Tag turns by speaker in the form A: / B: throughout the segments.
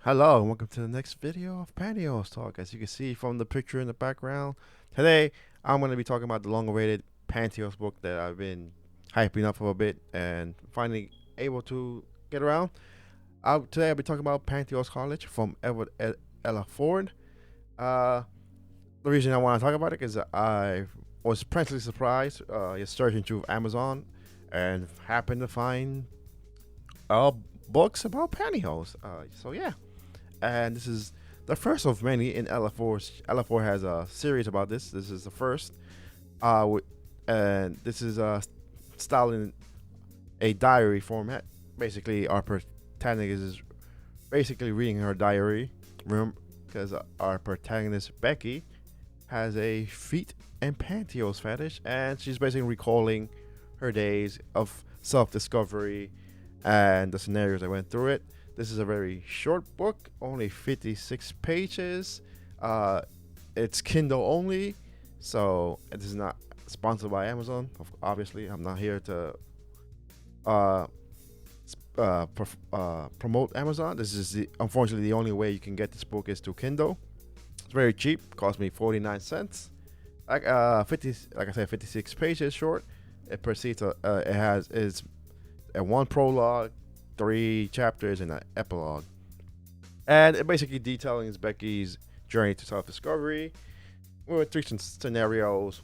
A: Hello and welcome to the next video of Pantyhose Talk. As you can see from the picture in the background, today I'm going to be talking about the long-awaited Pantyhose book that I've been hyping up for a bit and finally able to get around. Today I'll be talking about Pantyhose College from Edward Ella Ford. Uh, the reason I want to talk about it is I was pleasantly surprised just searching through Amazon and happened to find uh, books about pantyhose. So yeah, and this is the first of many in LF4. LF4 has a series about this. This is the first, and this is styled in a diary format. Basically, our protagonist is basically reading her diary. Remember, because our protagonist Becky has a feet and pantyhose fetish, and she's basically recalling her days of self-discovery and the scenarios that went through it. This is a very short book, only 56 pages. It's Kindle only, so it is not sponsored by Amazon. Obviously, I'm not here to uh, promote Amazon. This is unfortunately the only way you can get this book is to Kindle. It's very cheap. Cost me 49 cents. Like like I said, 56 pages short. It proceeds. It has is a one prologue, 3 chapters, and an epilogue. And it basically detailing Becky's journey to self-discovery with 3 scenarios,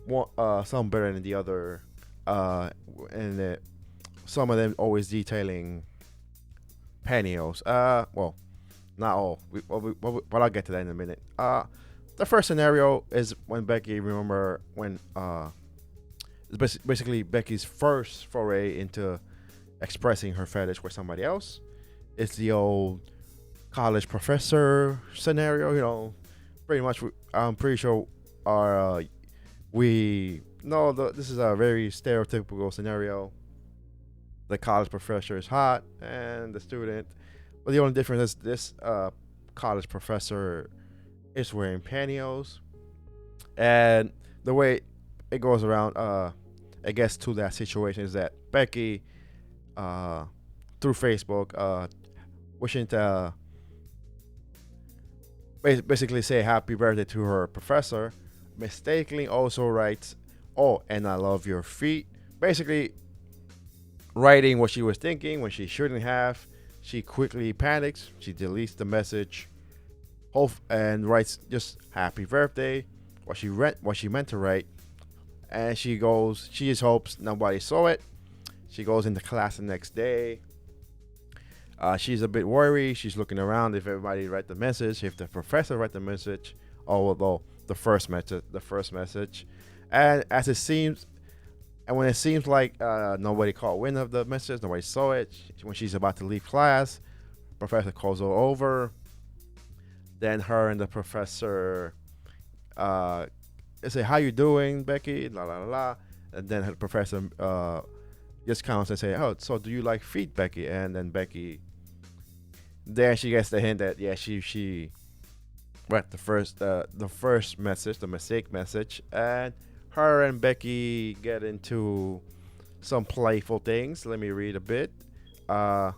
A: one, some better than the other, and some of them always detailing pantyhose. Well, not all, but I'll get to that in a minute. The first scenario is when Becky, remember when it's basically Becky's first foray into expressing her fetish with somebody else. It's the old college professor scenario, pretty much. I'm pretty sure our we know this is a very stereotypical scenario. The college professor is hot, and the student. But the only difference is this college professor is wearing pantyhose, and the way it goes around, I guess, to that situation is that Becky, through Facebook, wishing to basically say happy birthday to her professor, mistakenly also writes, "Oh, and I love your feet." Basically, writing what she was thinking when she shouldn't have. She quickly panics. She deletes the message, and writes just "happy birthday," what she meant to write, and she goes. She just hopes nobody saw it. She goes into class the next day. She's a bit worried. She's looking around if everybody read the message, if the professor read the message, although the first message, and as it seems, and when it seems like nobody caught wind of the message, nobody saw it. When she's about to leave class, professor calls her over. Then her and the professor, they say, "How you doing, Becky?" La la la la. And then her professor just comes and say, "Oh, so do you like feet, Becky?" And then Becky, then she gets the hint that yeah, she read the first message, the mistake message, and her and Becky get into some playful things. Let me read a bit. Uh,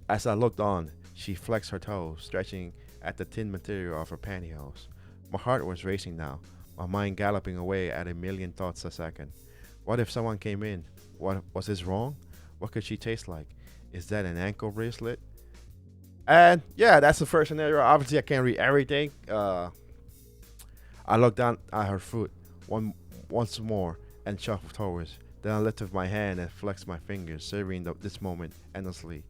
A: as I looked on, she flexed her toes, stretching at the thin material of her pantyhose. My heart was racing now, my mind galloping away at a million thoughts a second. What if someone came in? What was this wrong? What could she taste like? Is that an ankle bracelet? And yeah, that's the first scenario. Obviously, I can't read everything. I looked down at her foot once more and shuffled towards. Then I lifted my hand and flexed my fingers, savoring this moment endlessly.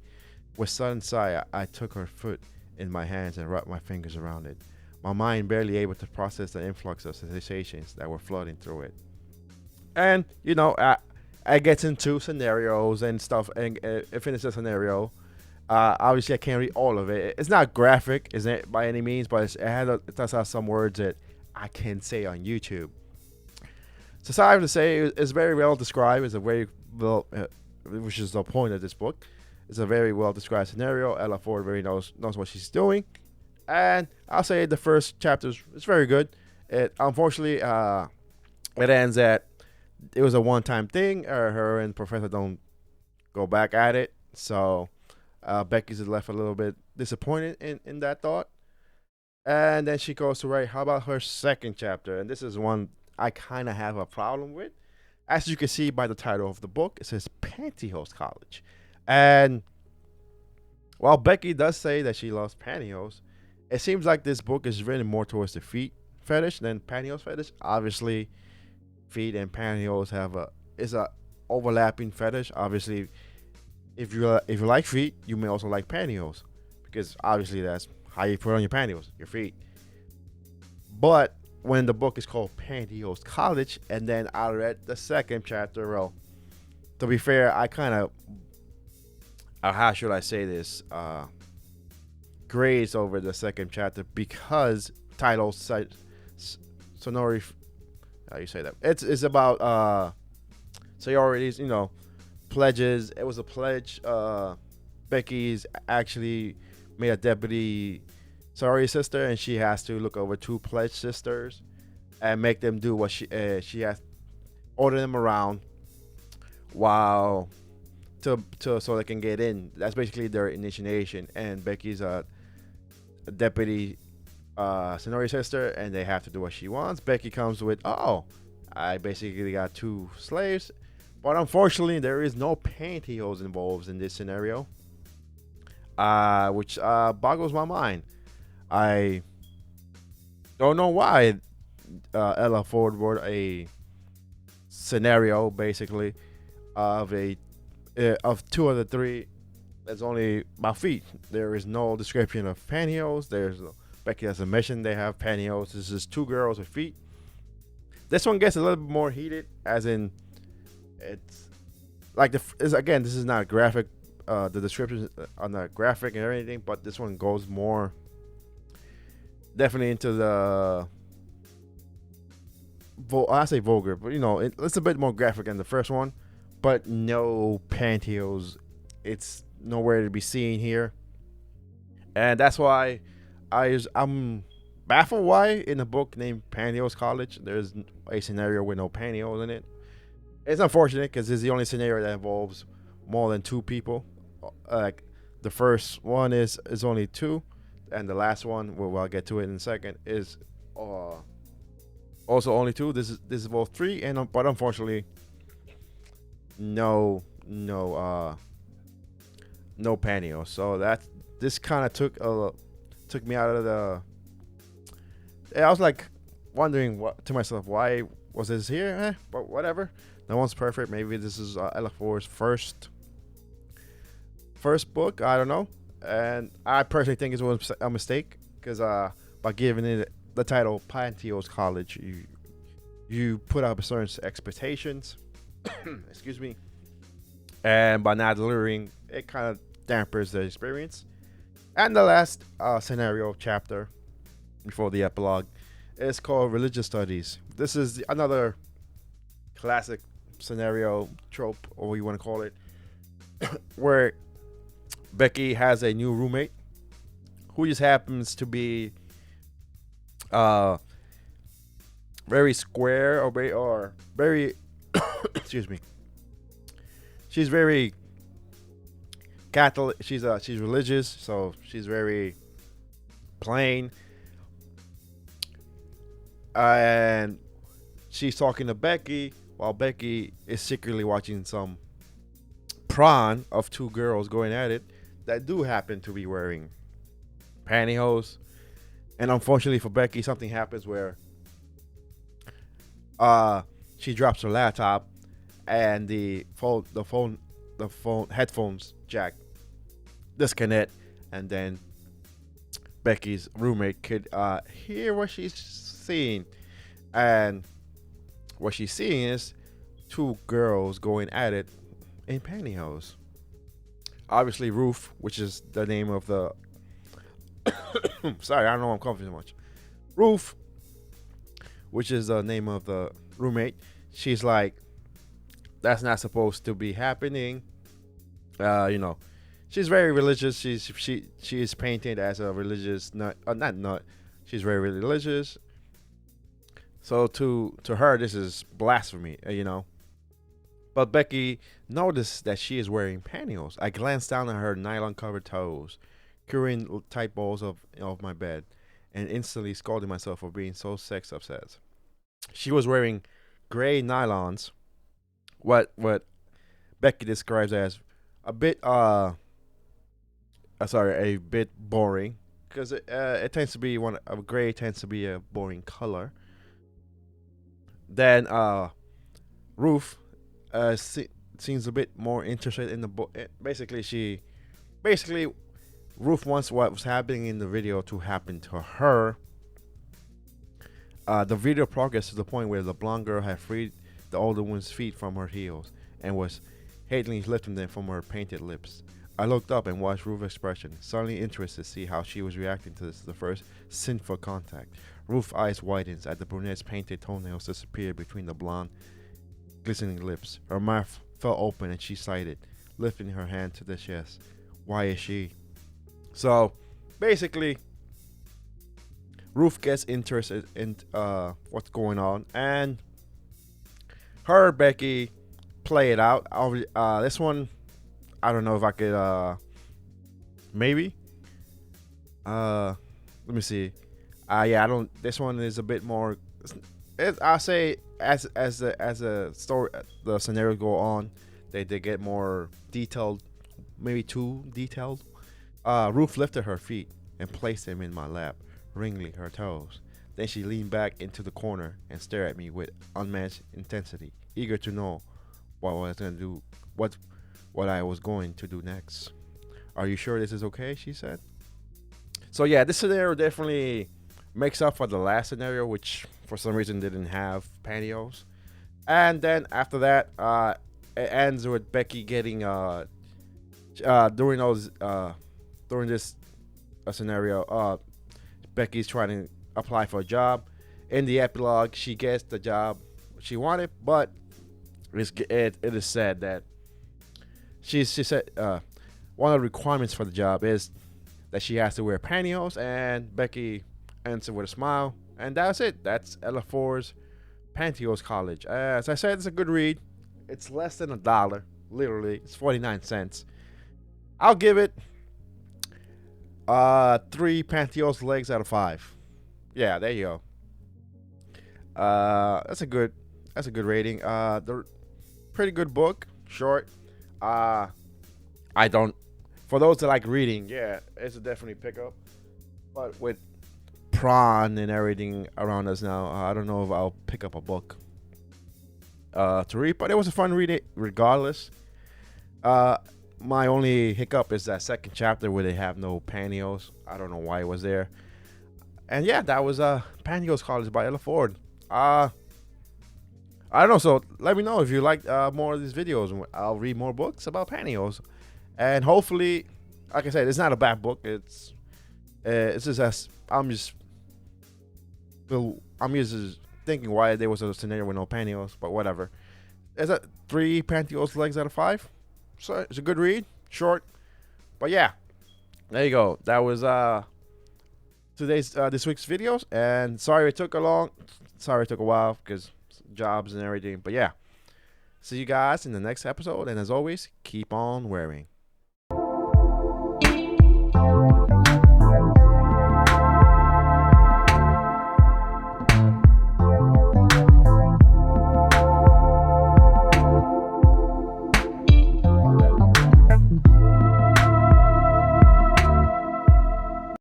A: With sudden sigh, I took her foot in my hands and wrapped my fingers around it, my mind barely able to process the influx of sensations that were flooding through it. And I get into scenarios and stuff, and it finishes a scenario. Obviously, I can't read all of it. It's not graphic, isn't it, by any means, but it does have some words that I can say on YouTube. So I have to say, it's very well described. It's a very well, which is the point of this book. It's a very well described scenario. Ella Ford really knows what she's doing, and I'll say the first chapter is very good. It unfortunately it ends at it was a one-time thing. Her and Professor don't go back at it, so Becky's left a little bit disappointed in that thought. And then she goes to write, how about her second chapter? And this is one I kind of have a problem with. As you can see by the title of the book, it says Pantyhose College. And while Becky does say that she loves pantyhose, it seems like this book is written more towards the feet fetish than pantyhose fetish. Obviously, feet and pantyhose have a is a overlapping fetish. Obviously, if you like feet, you may also like pantyhose because obviously that's how you put on your pantyhose, your feet. But when the book is called Pantyhose College, and then I read the second chapter, well, to be fair, I kind of how should I say this? Grazed over the second chapter because title sonori. How you say that? It's about sororities, pledges. It was a pledge. Becky's actually made a deputy sorority sister, and she has to look over two pledge sisters and make them do what she has order them around while to so they can get in. That's basically their initiation. And Becky's a deputy sorority sister, and they have to do what she wants. Becky comes with, oh, I basically got two slaves, but unfortunately there is no pantyhose involved in this scenario, which boggles my mind. I don't know why Ella Ford wrote a scenario basically of a of two of the three. That's only about feet. There is no description of pantyhose. Becky has a mission. They have pantyhose. This is two girls with feet. This one gets a little bit more heated, as in it's like again. This is not graphic. The description on the graphic and everything, but this one goes more definitely into the I say vulgar, but it's a bit more graphic than the first one. But no pantyhose. It's nowhere to be seen here, and that's why I'm baffled why in a book named Pantyhose College there's a scenario with no pantyhose in it. It's unfortunate because it's the only scenario that involves more than two people. Like the first one is only two, and the last one, well, I'll get to it in a second, is also only two. This is both three, and but unfortunately, no pantyhose. So this kind of took me out of the. I was like wondering to myself, why was this here? But whatever. No one's perfect. Maybe this is Ella Ford's first book. I don't know, and I personally think it was a mistake because by giving it the title Pantyhose College, you put up certain expectations. Excuse me, and by not delivering, it kind of dampers the experience. And the last scenario chapter before the epilogue is called Religious Studies. This is another classic scenario trope, or what you want to call it, where Becky has a new roommate who just happens to be very square or very excuse me. She's very Catholic. She's religious, so she's very plain. And she's talking to Becky while Becky is secretly watching some prawn of two girls going at it that do happen to be wearing pantyhose. And unfortunately for Becky, something happens where she drops her laptop and the headphones jack disconnect, and then Becky's roommate could hear what she's seeing, and what she's seeing is two girls going at it in pantyhose. Obviously, Ruth, which is the name of the sorry, I don't know, I'm coughing so much. Ruth, which is the name of the roommate, she's like, that's not supposed to be happening. She's very religious. She is painted as a religious nut, not nut. She's very religious. So to her, this is blasphemy, But Becky noticed that she is wearing pantyhose. I glanced down at her nylon covered toes. curing typos of my bed, and instantly scolding myself for being so sex obsessed. She was wearing gray nylons, what Becky describes as a bit a bit boring, because it tends to be one of gray tends to be a boring color. Then Ruth seems a bit more interested in the book. Basically Ruth wants what was happening in the video to happen to her. The video progressed to the point where the blonde girl had freed the older woman's feet from her heels and was hastily lifting them from her painted lips. I looked up and watched Ruth's expression, suddenly interested to see how she was reacting to the first sinful contact. Ruth's eyes widened as the brunette's painted toenails disappeared between the blonde, glistening lips. Her mouth fell open and she sighed, lifting her hand to the chest. Why is she? So, basically, Ruth gets interested in what's going on, and her Becky play it out. This one, I don't know if I could. Maybe. Let me see. Yeah, I don't. This one is a bit more. I'll say as a story, the scenario go on, they get more detailed, maybe too detailed. Ruth lifted her feet and placed them in my lap, wriggling her toes. Then she leaned back into the corner and stared at me with unmatched intensity, eager to know what I was going to do, what I was going to do next. Are you sure this is okay? She said. So yeah, this scenario definitely makes up for the last scenario, which for some reason didn't have pantyhose. And then after that, it ends with Becky getting during this scenario, Becky's trying to apply for a job. In the epilogue, she gets the job she wanted, but it is said that she said one of the requirements for the job is that she has to wear pantyhose, and Becky answered with a smile, and that's it. That's Ella Ford's Pantyhose College. As I said, it's a good read. It's less than $1, literally. It's 49 cents. I'll give it 3 pantyhose legs out of 5. Yeah, there you go. That's a good rating. The pretty good book, short. I don't. For those that like reading, yeah, it's a definitely pick up. But with prawn and everything around us now, I don't know if I'll pick up a book to read. But it was a fun read, regardless. My only hiccup is that second chapter where they have no pantyhose. I don't know why it was there. And yeah, that was Pantyhose College by Ella Ford. I don't know. So let me know if you like more of these videos. I'll read more books about pantyhose. And hopefully, like I said, it's not a bad book. It's just as I'm just thinking why there was a scenario with no pantyhose, but whatever. Is that 3 pantyhose legs out of 5? So it's a good read, short, but yeah, there you go. That was this week's videos, and sorry it took a while because jobs and everything. But yeah, see you guys in the next episode, and as always, keep on wearing.